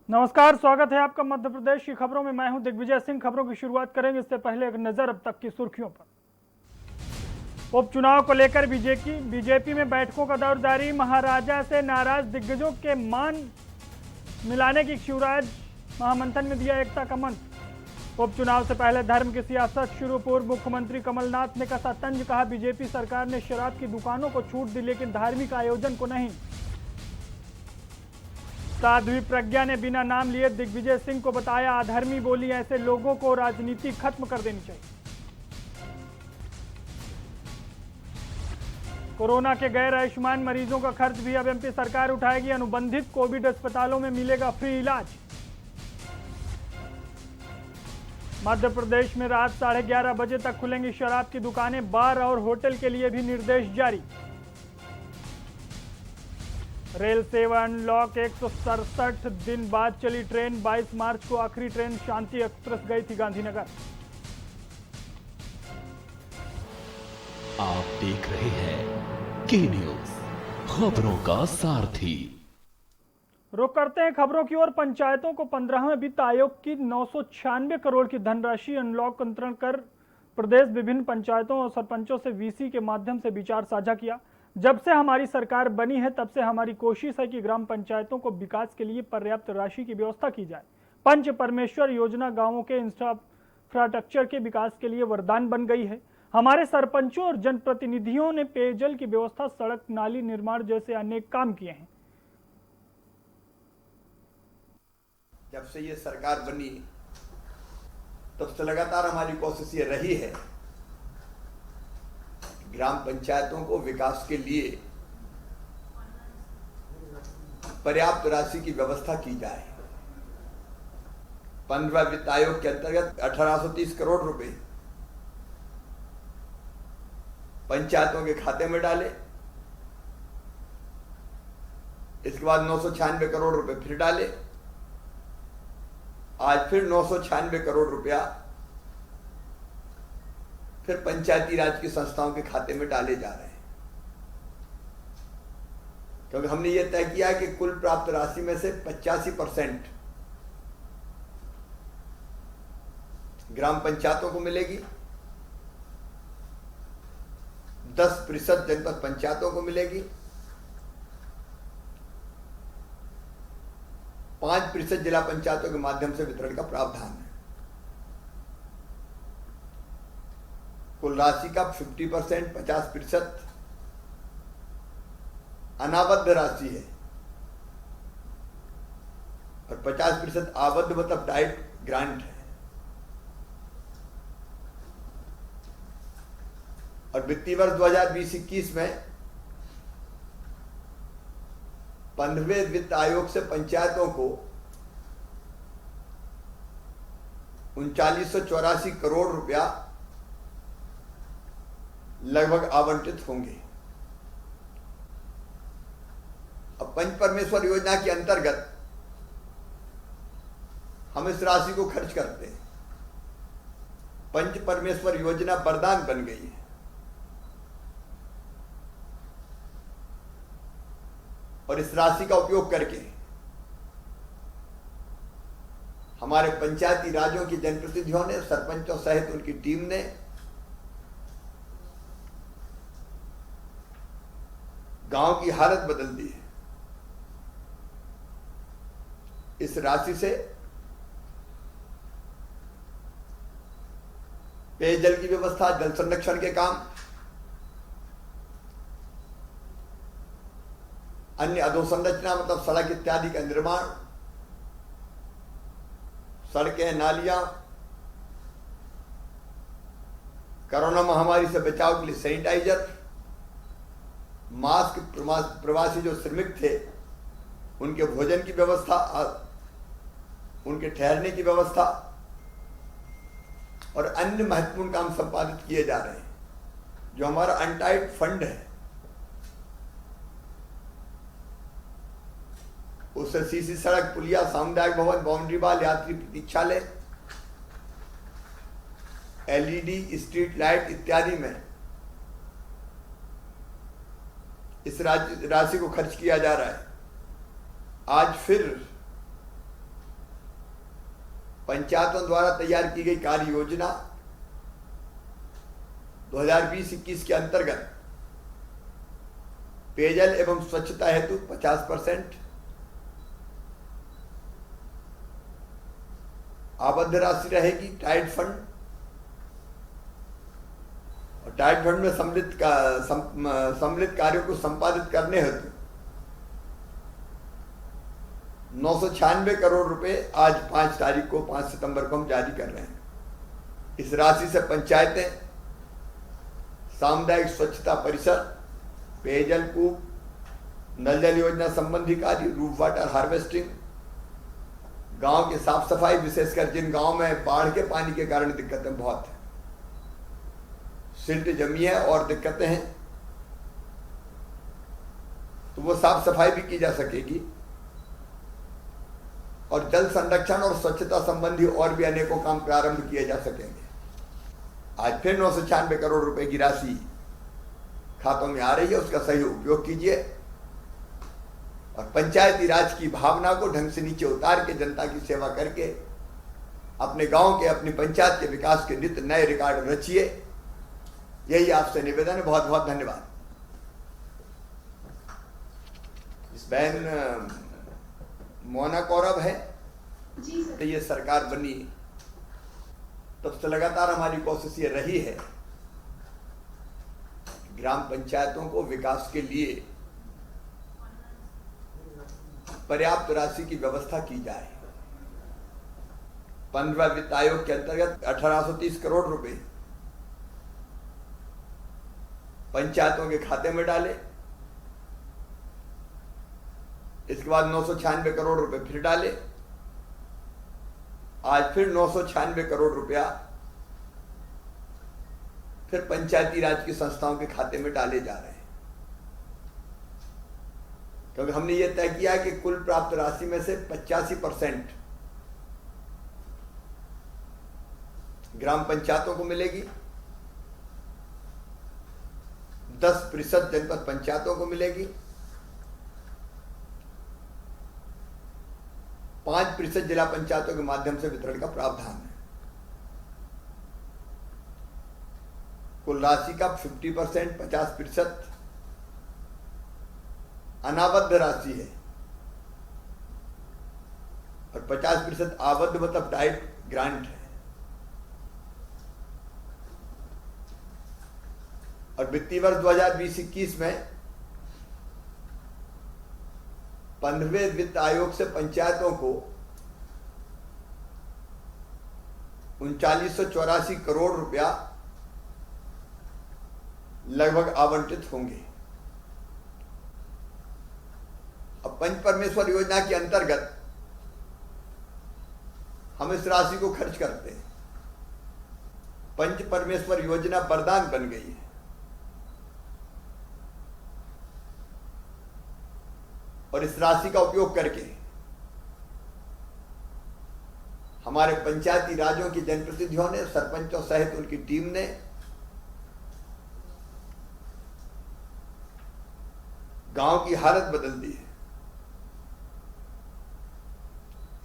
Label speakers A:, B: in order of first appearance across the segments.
A: नमस्कार, स्वागत है आपका मध्य प्रदेश की खबरों में। मैं हूं दिग्विजय सिंह। खबरों की शुरुआत करेंगे इससे पहले एक नजर अब तक की सुर्खियों पर। उपचुनाव को लेकर बीजेपी में बैठकों का दौर जारी। महाराजा से नाराज दिग्गजों के मान मिलाने की शिवराज महामंथन में दिया एकता का मंत्र। उपचुनाव से पहले धर्म की सियासत शुरू। पूर्व मुख्यमंत्री कमलनाथ ने कसा तंज, कहा बीजेपी सरकार ने शराब की दुकानों को छूट दी लेकिन धार्मिक आयोजन को नहीं। साध्वी प्रज्ञा ने बिना नाम लिए दिग्विजय सिंह को बताया अधर्मी, बोली ऐसे लोगों को राजनीति खत्म कर देनी चाहिए। कोरोना के गैर आयुष्मान मरीजों का खर्च भी अब एमपी सरकार उठाएगी। अनुबंधित कोविड अस्पतालों में मिलेगा फ्री इलाज। मध्य प्रदेश में रात 11:30 बजे तक खुलेंगी शराब की दुकानें। बार और होटल के लिए भी निर्देश जारी। रेल सेवा अनलॉक। 167 दिन बाद चली ट्रेन। 22 मार्च को आखिरी ट्रेन शांति एक्सप्रेस गई थी गांधीनगर।
B: आप देख रहे हैं के न्यूज, खबरों का सारथी।
A: रुक करते हैं खबरों की ओर। पंचायतों को 15वें वित्त आयोग की 996 करोड़ की धनराशि अनलॉक अंतरण कर प्रदेश विभिन्न पंचायतों और सरपंचों से वीसी के माध्यम से विचार साझा किया। जब से हमारी सरकार बनी है तब से हमारी कोशिश है कि ग्राम पंचायतों को विकास के लिए पर्याप्त राशि की व्यवस्था की जाए। पंच परमेश्वर योजना गांवों के इंफ्रास्ट्रक्चर के विकास के लिए वरदान बन गई है। हमारे सरपंचों और जनप्रतिनिधियों ने पेयजल की व्यवस्था, सड़क, नाली निर्माण जैसे अनेक काम किए हैं।
C: जब से ये सरकार बनी तब से लगातार हमारी कोशिश ये रही है ग्राम पंचायतों को विकास के लिए पर्याप्त राशि की व्यवस्था की जाए। 15वें वित्त आयोग के अंतर्गत 1830 करोड़ रुपए पंचायतों के खाते में डाले। इसके बाद 996 करोड़ रुपए फिर डाले। आज फिर 996 करोड़ रुपया फिर पंचायती राज की संस्थाओं के खाते में डाले जा रहे हैं, क्योंकि हमने ये तय किया है कि कुल प्राप्त राशि में से 85% ग्राम पंचायतों को मिलेगी, 10% जनपद पंचायतों को मिलेगी, 5% जिला पंचायतों के माध्यम से वितरण का प्रावधान है। कुल राशि का 50%, 50% अनाबद्ध राशि है और 50% आबद्ध मतलब डायरेक्ट ग्रांट है। और वित्तीय वर्ष 2020-21 में 15वें वित्त आयोग से पंचायतों को 3984 करोड़ रुपया लगभग आवंटित होंगे। अब पंच परमेश्वर योजना के अंतर्गत हम इस राशि को खर्च करते हैं। पंच परमेश्वर योजना वरदान बन गई है और इस राशि का उपयोग करके हमारे पंचायती राज्यों की जनप्रतिनिधियों ने, सरपंचों सहित उनकी टीम ने गांव की हालत बदल दी है। इस राशि से पेयजल की व्यवस्था, जल संरक्षण के काम, अन्य अधोसंरचना मतलब सड़क इत्यादि का निर्माण, सड़कें, नालियां, कोरोना महामारी से बचाव के लिए सैनिटाइजर, मास्क, प्रवासी जो श्रमिक थे उनके भोजन की व्यवस्था, उनके ठहरने की व्यवस्था और अन्य महत्वपूर्ण काम संपादित किए जा रहे हैं। जो हमारा अनटाइड फंड है उससे सीसी सड़क, पुलिया, सामुदायिक भवन, बाउंड्री वॉल, यात्री प्रतीक्षालय, एलईडी स्ट्रीट लाइट इत्यादि में इस राशि को खर्च किया जा रहा है। आज फिर पंचायतों द्वारा तैयार की गई कार्य योजना 2020-21 के अंतर्गत पेयजल एवं स्वच्छता हेतु 50% आबद्ध राशि रहेगी टाइड फंड, और टाइड फंड में सम्मिलित कार्यों को संपादित करने हेतु 996 करोड़ रुपए आज 5 तारीख को 5 सितंबर को हम जारी कर रहे हैं। इस राशि से पंचायतें सामुदायिक स्वच्छता परिसर, पेयजल कूप, नल जल योजना संबंधी कार्य, रूफ वाटर हार्वेस्टिंग, गांव की साफ सफाई, विशेषकर जिन गांव में बाढ़ के पानी के कारण दिक्कतें बहुत हैं, सिल्ट जमी है और दिक्कतें हैं, तो वो साफ सफाई भी की जा सकेगी और जल संरक्षण और स्वच्छता संबंधी और भी अनेकों काम प्रारंभ किए जा सकेंगे। आज फिर 996 करोड़ रुपए की राशि खातों में आ रही है, उसका सही उपयोग कीजिए और पंचायती राज की भावना को ढंग से नीचे उतार के जनता की सेवा करके अपने गांव के, अपनी पंचायत के विकास के नित्य नए रिकॉर्ड रचिए। यही आपसे निवेदन है। बहुत बहुत धन्यवाद। इस बहन मोना कौरव है
D: जी सर।
C: तो ये सरकार बनी तब से लगातार हमारी कोशिश ये रही है ग्राम पंचायतों को विकास के लिए पर्याप्त राशि की व्यवस्था की जाए। 15 वित्त आयोग के अंतर्गत 1830 करोड़ रुपए पंचायतों के खाते में डाले, इसके बाद 996 करोड़ रुपए फिर डाले, आज फिर 996 करोड़ रुपया फिर पंचायती राज की संस्थाओं के खाते में डाले जा रहे हैं, क्योंकि हमने ये तय किया कि कुल प्राप्त राशि में से 85% ग्राम पंचायतों को मिलेगी, 10% जनपद पंचायतों को मिलेगी, 5% जिला पंचायतों के माध्यम से वितरण का प्रावधान है। कुल राशि का 50%, 50% अनाबद्ध राशि है और 50% आबद्ध मतलब डायरेक्ट ग्रांट है। और वित्तीय वर्ष 2020-21 में 15वें वित्त आयोग से पंचायतों को 3984 करोड़ रुपया लगभग आवंटित होंगे। अब पंच परमेश्वर योजना के अंतर्गत हम इस राशि को खर्च करते हैं। पंच परमेश्वर योजना वरदान बन गई है और इस राशि का उपयोग करके हमारे पंचायती राजों की जनप्रतिनिधियों ने, सरपंचों सहित उनकी टीम ने गांव की हालत बदल दी है।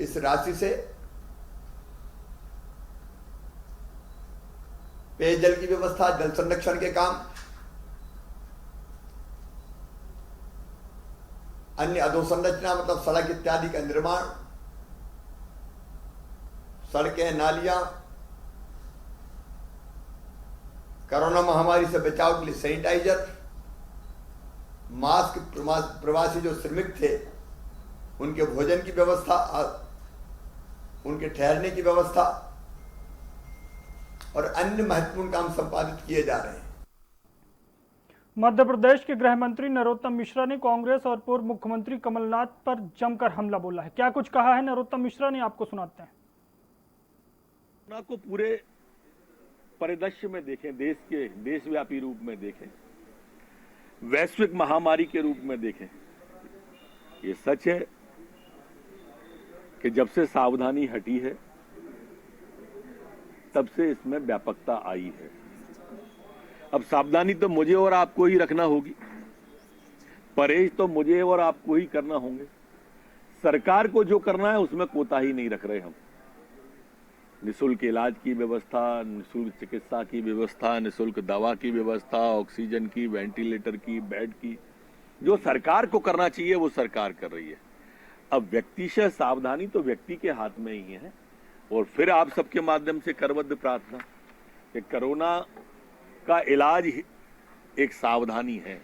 C: इस राशि से पेयजल की व्यवस्था, जल संरक्षण के काम, अन्य अधोसंरचना मतलब सड़क इत्यादि का निर्माण, सड़कें, नालियां, कोरोना महामारी से बचाव के लिए सैनिटाइजर, मास्क, प्रवासी जो श्रमिक थे उनके भोजन की व्यवस्था, उनके ठहरने की व्यवस्था और अन्य महत्वपूर्ण काम संपादित किए जा रहे हैं।
A: मध्य प्रदेश के गृह मंत्री नरोत्तम मिश्रा ने कांग्रेस और पूर्व मुख्यमंत्री कमलनाथ पर जमकर हमला बोला है। क्या कुछ कहा है नरोत्तम मिश्रा ने, आपको सुनाते हैं।
E: को पूरे परिदृश्य में देखें, देश के देशव्यापी रूप में देखें, वैश्विक महामारी के रूप में देखें, ये सच है कि जब से सावधानी हटी है तब से इसमें व्यापकता आई है। अब सावधानी तो मुझे और आपको ही रखना होगी, परहेज तो मुझे और आपको ही करना होंगे। सरकार को जो करना है उसमें कोताही नहीं रख रहे हम। निःशुल्क इलाज की व्यवस्था, निःशुल्क चिकित्सा की व्यवस्था, निःशुल्क दवा की व्यवस्था, ऑक्सीजन की, वेंटिलेटर की, बेड की, जो सरकार को करना चाहिए वो सरकार कर रही है। अब व्यक्तिशः सावधानी तो व्यक्ति के हाथ में ही है। और फिर आप सबके माध्यम से करबद्ध प्रार्थना कि कोरोना का इलाज एक सावधानी है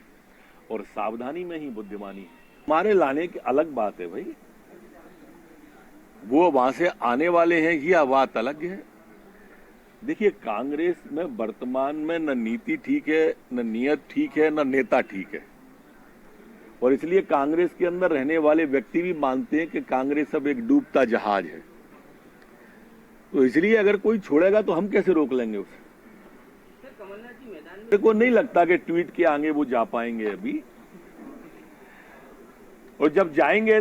E: और सावधानी में ही बुद्धिमानी है। हमारे लाने की अलग बात है भाई, वो वहां से आने वाले हैं यह बात अलग है। देखिए, कांग्रेस में वर्तमान में न नीति ठीक है, न नियत ठीक है, न नेता ठीक है। और इसलिए कांग्रेस के अंदर रहने वाले व्यक्ति भी मानते हैं कि कांग्रेस अब एक डूबता जहाज है। तो इसलिए अगर कोई छोड़ेगा तो हम कैसे रोक लेंगे उसे। मेरे को नहीं लगता कि ट्वीट के आगे वो जा पाएंगे अभी, और जब जाएंगे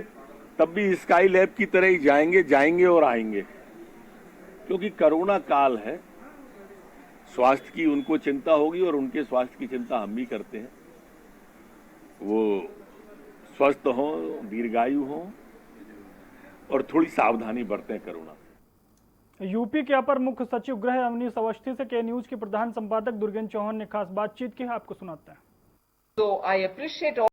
E: तब भी स्काई लैब की तरह ही जाएंगे और आएंगे, क्योंकि कोरोना काल है। स्वास्थ्य की उनको चिंता होगी और उनके स्वास्थ्य की चिंता हम भी करते हैं। वो स्वस्थ हों, दीर्घायु हों और थोड़ी सावधानी बरतें कोरोना से।
A: यूपी के अपर मुख्य सचिव गृह अवनीश अवस्थी से के न्यूज के प्रधान संपादक दुर्गेन्द्र चौहान ने खास बातचीत की है, आपको सुनाते हैं।
D: So I appreciate all